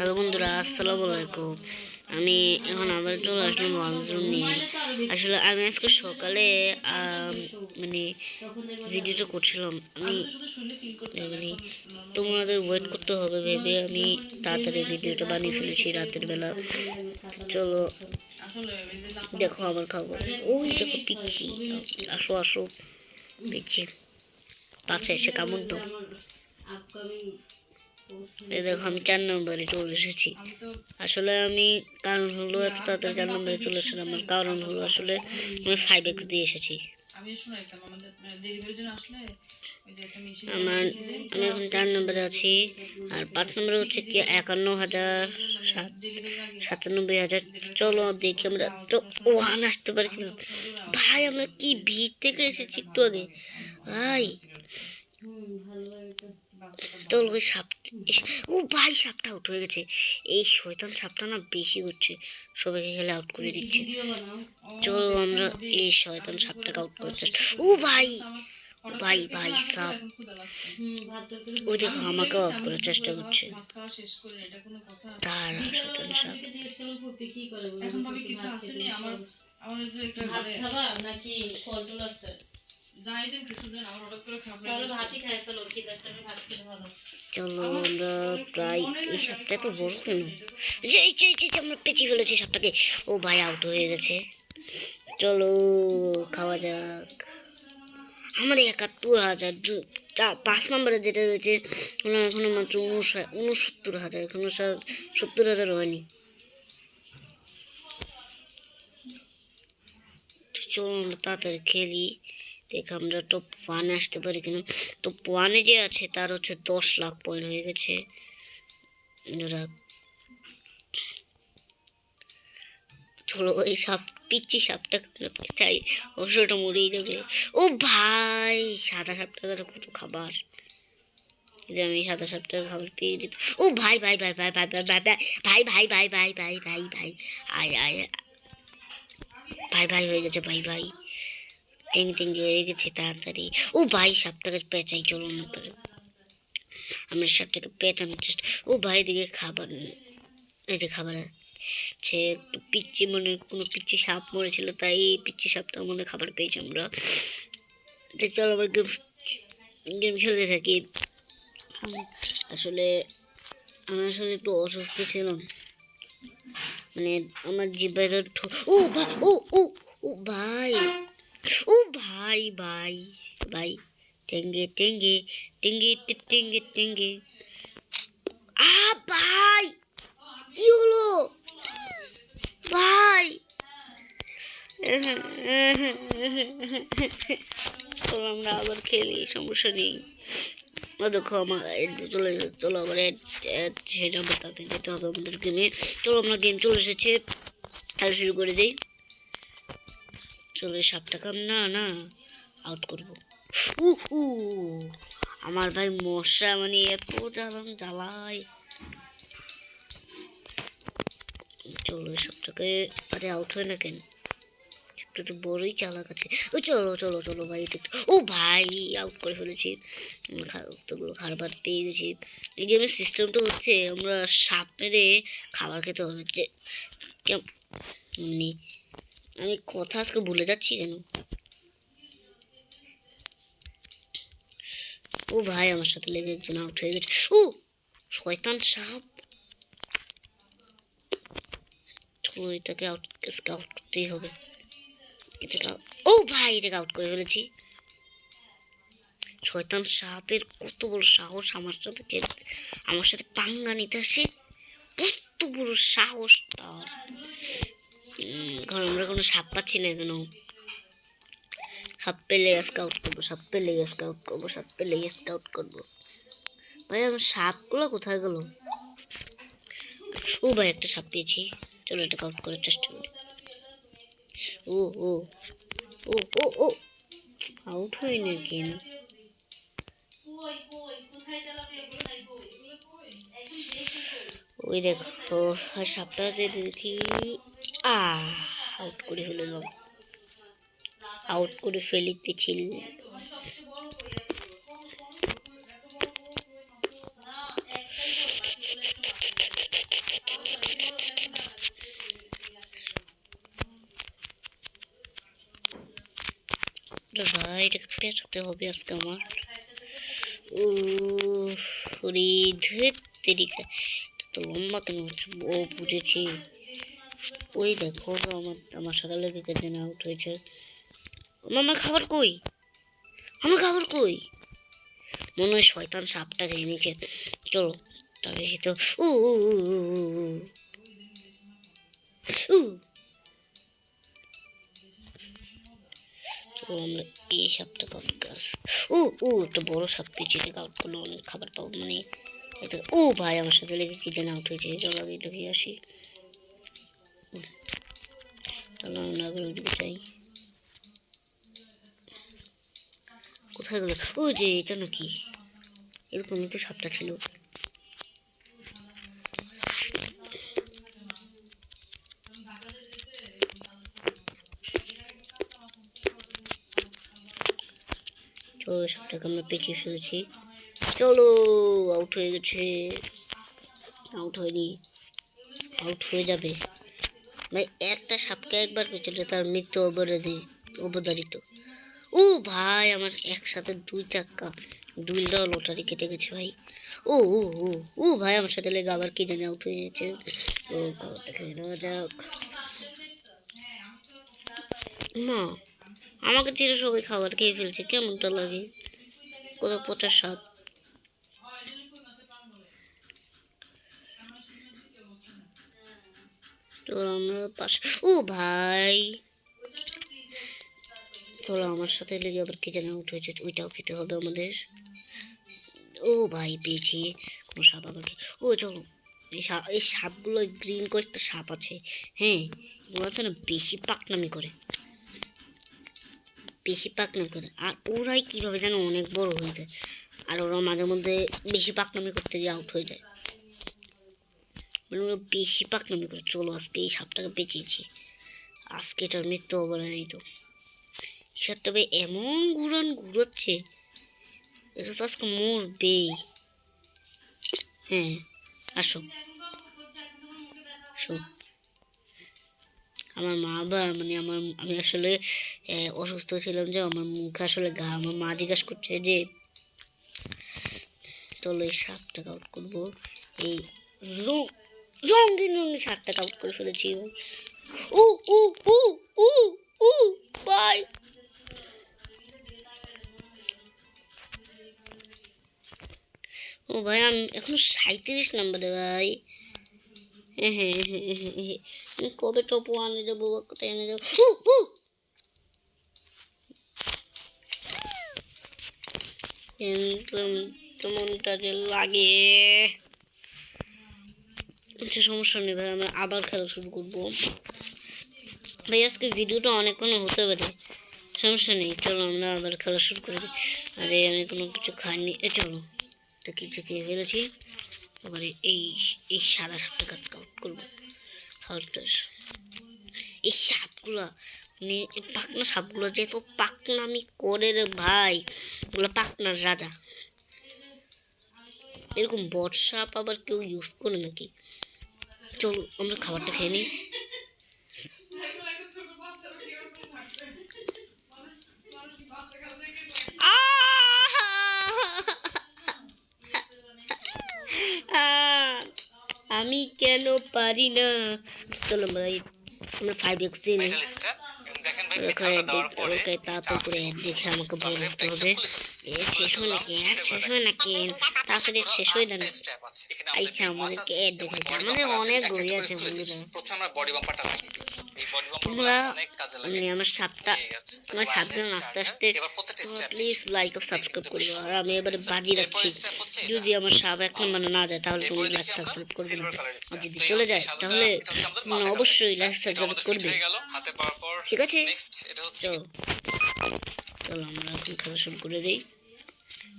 Hello বন্ধুরা, আসসালামু আলাইকুম। আমি এখন আবার চলে আসলাম ওয়ানজুম নিয়ে। আসলে আমি আজকে সকালে মানে ভিডিওটা করছিলাম। আমি মানে তোমাদের ওয়েট করতে হবে ভেবে আমি তাড়াতাড়ি ভিডিওটা বানিয়ে ফেলেছি রাতের বেলা। চলো দেখো আমার খাবো। ওই দেখো পিচ্ছি, আসো আসো পিচ্ছি, পাছে এসে কামড় দাও। এই দেখো আমি 4 নম্বরে চলে এসেছি। আসলে আমি কারণ হলো এত তাড়াতাড়ি 4 নম্বরে চলে এসেছিলাম, আমার কারণ হলো আসলে আমি 5x দিয়ে এসেছি। আমি এখন 4 নম্বরে আছি, আর 5 নম্বরে হচ্ছে কি 51,97। চলো দেখি আমরা তো ওয়ান আসতে পারি কিনা। ভাই আমরা কি ভিড় থেকে এসেছি একটু আগে ভাই। চলো ওই সাপ, ও ভাই সাপটা আউট হয়ে গেছে। এই শয়তান সাপটা না বেশি হচ্ছে, সবাইকে খেলে আউট করে দিচ্ছে। চলো আমরা এই শয়তান সাপটাকে আউট করার চেষ্টা। ও ভাই ভাই ভাই সাপ, ওই দেখো আমাকে আউট করার চেষ্টা করছে। তার শয়তান সাপ চলো আমরা প্রায়, এই সাপটা তো বড় কেন, আমরা পেঁচিয়ে ফেলেছি সাপটাকে। ও ভাই আউট হয়ে গেছে। চলো খাওয়া যাক। আমার 71,000, 5 নম্বরে যেটা রয়েছে এখনো মাত্র 69,000, এখনো 70,000 হয়নি। চলো আমরা তাড়াতাড়ি খেলি, দেখ আমরা টপ 1-এ আসতে পারি কিনা। টপ 1-এ যে আছে তার হচ্ছে 10 লাখ পয়েন্ট হয়ে গেছে। চলো ওই সাপ, পিচ্ছি সাপটা চাই, অবশ্যটা মরেই যাবে। ও ভাই সাদা সাপটার কাছে কত খাবার, যে আমি সাদা সাপটার খাবার পেয়ে যেত। ও ভাই ভাই ভাই ভাই ভাই ভাই ভাই ভাই ভাই ভাই ভাই ভাই ভাই ভাই আয় আয় ভাই ভাই হয়ে গেছে ভাই ভাই, টেঙ্গি টেঙ্গি হয়ে গেছে তাড়াতাড়ি। ও ভাই সাপটাকে পেঁচাই, চলো না পারে আমরা সাপটাকে পেঁচানোর চেষ্টা। ও ভাই দিকে খাবার, এই যে খাবার আছে। একটু পিচ্ছি মনে কোনো পিচ্ছি সাপ মরেছিল, তাই পিচ্ছি সাপটা মনে খাবার পেয়েছি আমরা। চলো আবার গেম খেলতে থাকি। আসলে আমি আসলে একটু অসুস্থ ছিলাম, মানে আমার জিব্বাটা ও ভাই ও ও ভাই ও ভাই ভাই ভাই টেঙ্গে টেঙ্গে টেঙ্গে টেঙ্গে টেঙ্গে। ভাই কি হলো ভাই? চলো আমরা আবার খেলি, সমস্যা নেই। দেখো আমার চলে, চলো আবার সেটা তাতে যেতে হবে আমাদেরকে নিয়ে। চলো আমরা গেম চলে এসেছে, খেলা শুরু করে দিই। চলো সাপটাকে না না আউট করবো। আমার ভাই মশা মানে এত জ্বালায়। চলো সাপটাকে, আরে আউট হয় না কেন, তো বড়ই চালাক আছে। ও চলো চলো চলো ভাই, ও ভাই আউট করে ফেলেছি, তোগুলো খাবার পেয়ে গেছি। এই গেমের সিস্টেমটা হচ্ছে আমরা সাপ মেরে খাবার খেতে হবে, যে আমি কথা আজকে ভুলে যাচ্ছি কেন। ও ভাই আমার সাথে লেগে একজন আউট হয়ে গেছে। ও শয়তান সাপ, চলো এটাকে আউট করতেই হবে। ও ভাই এটাকে আউট করে ফেলেছি। শয়তান সাপের কত বড় সাহস আমার সাথে পাঙ্গা নিতে আসে, কত বড় সাহস তার। আমরা কোনো সাপ পাচ্ছি না কেন। সাপ পেলে স্কাউট করবো, সাপ পেলে স্কাউট করবো, সাপ পেলে স্কাউট করবো। ভাই আমার সাপগুলো কোথায় গেল? ও ভাই একটা সাপ পেয়েছি, চলো এটাকে আউট করার চেষ্টা করি। ও ও ও ও ও আউট হই না কেন? ওই দেখো সাপটা দেখি, আউট করে ফেললাম, আউট করে ফেলিতেছিল। ভাই এটাকে পেঁচাতে হবে আজকে আমার। ও ওরে ধেত তেরিকা, এটা তো লম্বা কেন হচ্ছে? ও বুঝেছি, ওই দেখো আমার সাথে লেগে কেটে আউট হয়েছে। আমার খাবার কই? আমার খাবার কই? মনে হয় শয়তান সাপটা খেয়ে নিয়েছে। চলো তবে সে তো উ উ উ উ উ উ। চলো আমরা এই সাপটা কাউট গাছ। একটা বড় সাপ পেয়েছি, এটা কাউট করলে অনেক খাবার পাবো। মানে এটা ভাই আমার সাথে লেগে কি যেন আউট হয়েছে। চলো আগে এটা খেয়ে আসি। চলো আমরা আগে ওইদিকে যাই। কোথায় গেলো? যে এটা নাকি এরকমই তো সাপটা ছিল। চলো সাপটাকে আমরা পেঁচিয়ে ফেলেছি। চলো আউট হয়ে গেছে। আউট হয়নি, আউট হয়ে যাবে ভাই। একটা সাপকে একবার পেঁচালে তার মৃত্যু অবধারিত। ভাই আমার একসাথে 2 চাক্কা 2 লটারি কেটে গেছে ভাই। ভাই আমার সাথে লেগে আবার কি জানি আউট হয়ে গেছে। খেয়ে নেওয়া যাক। না, আমাকে ছেড়ে সবাই খাবার খেয়ে ফেলছে, কেমনটা লাগে? কত পচা সাপ। চলো আমরা পাশে। ভাই চলো আমার সাথে লেগে আবার কে জানে আউট হয়েছে, ওইটাও খেতে হবে আমাদের। ভাই পেয়েছি কোনো সাপ আবার চলো এই সাপগুলো গ্রিন কয়েকটা সাপ আছে। হ্যাঁ এগুলো আছে না, বেশি পাকনামি করে। আর ওরাই কীভাবে যেন অনেক বড় হয়ে যায়। আর ওরা মাঝে মধ্যে বেশি পাকনামি করতে গিয়ে আউট হয়ে যায়। মানে ওরা বেশি পাকনামি করে। চলো আজকে এই সাপটাকে বেঁচেছি, আজকে এটার মৃত্যু অবধারিত। সাপটা ভাই এমন ঘুরাচ্ছে, এটা তো আজকে মরবেই। হ্যাঁ আসো। আমার মা মানে আমি আসলে অসুস্থ ছিলাম, যে আমার মুখে আসলে আমার মা জিজ্ঞাসা করছে যে চলো এই সাপটাকে আউট করবো। এই রঙিন সাপটাকে আউট করে ফেলেছি। উ উ উ উ উ বাই। ভাই আমি এখন 37 নম্বরে ভাই। হ্যাঁ কবে টপ 1-এ যাবো বা কোথায় এনে যাবো? কেমনটা যে লাগে। আচ্ছা সমস্যা নেই ভাই, আমরা আবার খেলা শুরু করবো ভাই। আজকে ভিডিওটা অনেকক্ষণ হতে পারে, সমস্যা নেই। চলো আমরা আবার খেলা শুরু করে দিই। আরে আমি কোনো কিছু খাইনি। চলো তো কিছু খেয়ে ফেলেছি। এবারে এই সাদা সাপটা কাজ আউট করবো। এই সাপগুলো মানে পাকনা সাপগুলো যেহেতু পাকনামি করে রে ভাই, ওগুলো পাকনার রাজা। এরকম বট সাপ আবার কেউ ইউজ করে নাকি? চলো আমরা খাবারটা খেয়ে নিই। আমি কেন পারি না? চলো আমরা 5x দিয়ে নিই। তারপরে দেখে আমাকে বলতে হবে শেষ হয় নাকি তাড়াতাড়ি শেষ হয়ে যাবে। আচ্ছা আমাদেরকে অ্যাড দেখাচ্ছে, আমাদের অনেক গড়ি আছে বন্ধুরা। তোমরা আমার সাপটা আস্তে আস্তে প্লিজ লাইক ও সাবস্ক্রাইব করবো। আর আমি এবারে বাজি রাখছি, যদি আমার সাপ এখন না যায় তাহলে তুমি লাইক সাবস্ক্রাইব করবে না, আর যদি চলে যায় তাহলে অবশ্যই লাইক সাবস্ক্রাইব করবে, ঠিক আছে? চলো আমরা এখন খেলা শুরু করে দিই।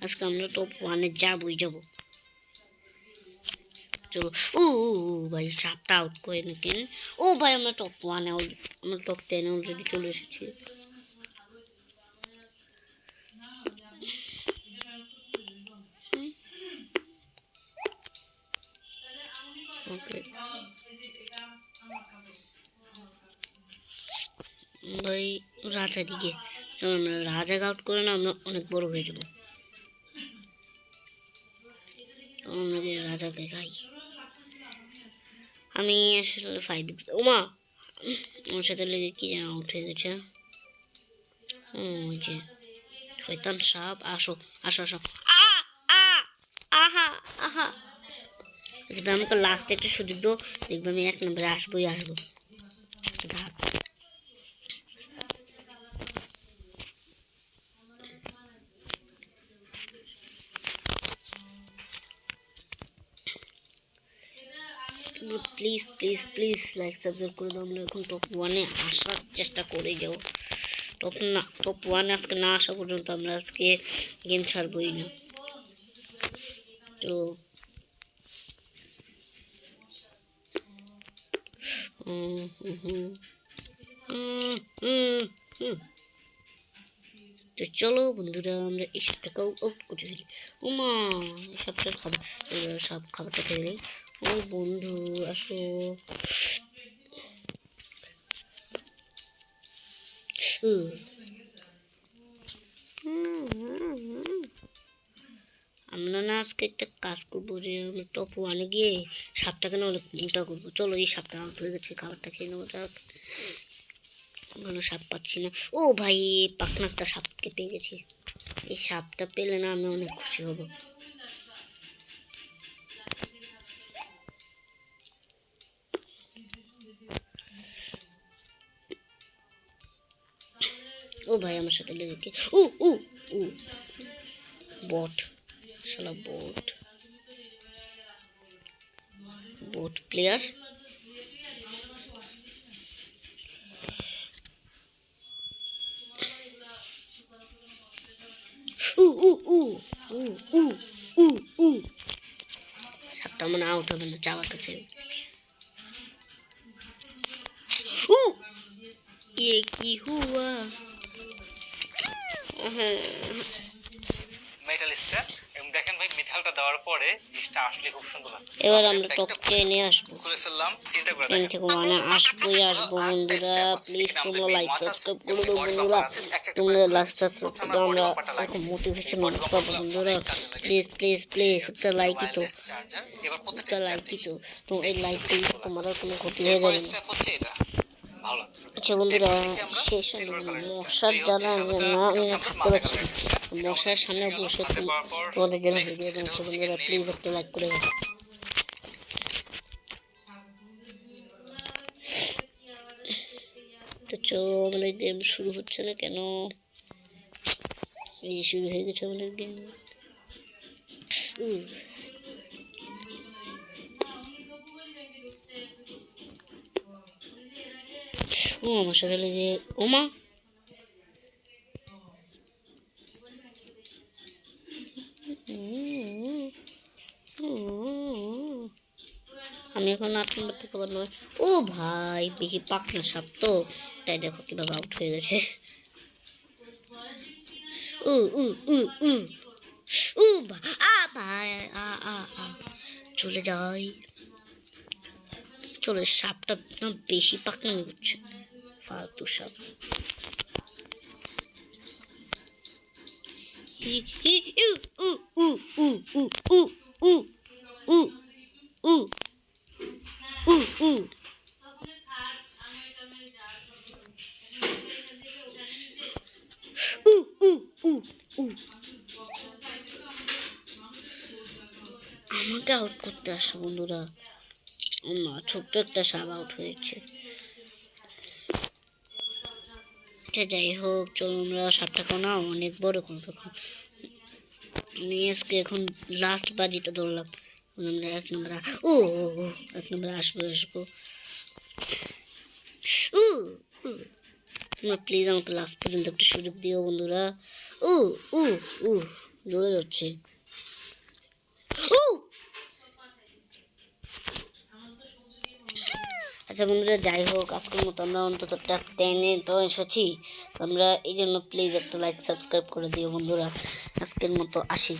আজকে আমরা টপ 1-এ যাবই। চলো ভাই সাপটা আউট করে নাকি। ভাই আমরা টপ 1-এ, আমরা টপ 10-এ অলরেডি চলে এসেছি। ওকে ভাই রাতের দিকে চলো আমরা রাজাকে আউট করে না আমরা অনেক বড় হয়ে যাবো। আমরা রাজাকে খাই। আমি আসলে 5 ওমা আমার সাথে লেগে কি যেন আউট হয়ে গেছে। ওই যে শয়তান সাপ, আসো আসো আসো। আহা আহা, যদি আমাকে লাস্টে একটা সুযোগ দাও দেখবে আমি 1 নম্বরে আসবোই আসবো। Please please please like subscribe করে দাও। আমরা এখন টপ 1-এ আসার চেষ্টা করে যাও। টপ 1 আজকে না আসা পর্যন্ত আমরা আজকে গেম ছাড়বই না। তো তো চলো বন্ধুরা আমরা এই সবটাকেও আউট করে ফেলি। ওমা এই সবটা খাবার, সব খাবারটা খেয়ে নিই। ওই বন্ধু আসো। আমরা না আজকে একটা কাজ করবো যে আমরা টপ 1-এ গিয়ে সাপটাকে না অনেক মোটা করবো। চলো এই সাপটা আউট হয়ে গেছে, খাবারটা খেয়ে নেবো। যাক কোনো সাপ পাচ্ছি না। ও ভাই পাখনা একটা সাপকে পেয়ে গেছি। এই সাপটা পেলে না আমি অনেক খুশি হব। ও ভাই আমার সাথে লেগে কি ও ও ও বট, শালা বট বট প্লেয়ার। সাপটা মানে আউট হবে না, চাওয়ার কাছে। ये की हुआ মেটাল স্টার এবং দেখেন ভাই মেটালটা দেওয়ার পরে জিনিসটা আসলে খুব সুন্দর লাগছে। এবার আমরা টপ 10-এ আসবো। খুলে ফেললাম, চিন্তা করে 10 থেকে 1-এ আসবোই আসবো বন্ধুরা। প্লিজ তোমরা লাইক সাবস্ক্রাইব করে দাও বন্ধুরা। তোমরা লাইক সাবস্ক্রাইব করে আমরা এখন মোটিভেশন পাবো বন্ধুরা। প্লিজ প্লিজ প্লিজ একটা লাইক দিও, এবার প্রত্যেকটা একটা লাইক দিও। তো এই লাইক দিলে তোমার কোনো ক্ষতি হয়ে যাবে না। স্টেপ হচ্ছে এটা ভালো লাগছে। আচ্ছা বন্ধুরা শেষ মশার জ্বালা না আমি না থাকতে পারছি। মশার সামনে বসে তোমাদের জন্য ভিডিও বানাচ্ছি বন্ধুরা। প্লিজ একটা লাইক করে দাও। তো চলো আমাদের গেম শুরু হচ্ছে না কেন? এই শুরু হয়ে গেছে আমাদের গেম। ও আমার সাথে লেগে ওমা আমি এখন 8 নম্বর থেকে নয়। ও ভাই বেশি পাকনা সাপ তো, তাই দেখো কিভাবে আউট হয়ে গেছে। উ উ উ উ উ ভাই চলে যাই। চলে সাপটা না বেশি পাকনামি করছে, ফালতু সাপ। আমাকে আউট করতে আসে বন্ধুরা। আমার ছোট্ট একটা সাপ আউট হয়েছে। যাই হোক চলো আমরা সাপটাকে না অনেক বড় করবো। আমি আজকে এখন লাস্ট বাজিটা ধরলাম। আমরা 1 নম্বর ও 1 নম্বরে আসবো। তোমরা প্লিজ আমাকে লাস্ট পর্যন্ত একটা সুযোগ দিও বন্ধুরা। জোরে যাচ্ছে। আচ্ছা বন্ধুরা যাই হোক আজকের মতো আমরা অন্তত টপ 10-এ তো এসেছি। আমরা এই জন্য প্লিজ একটা লাইক সাবস্ক্রাইব করে দিও বন্ধুরা। আজকের মতো আসি।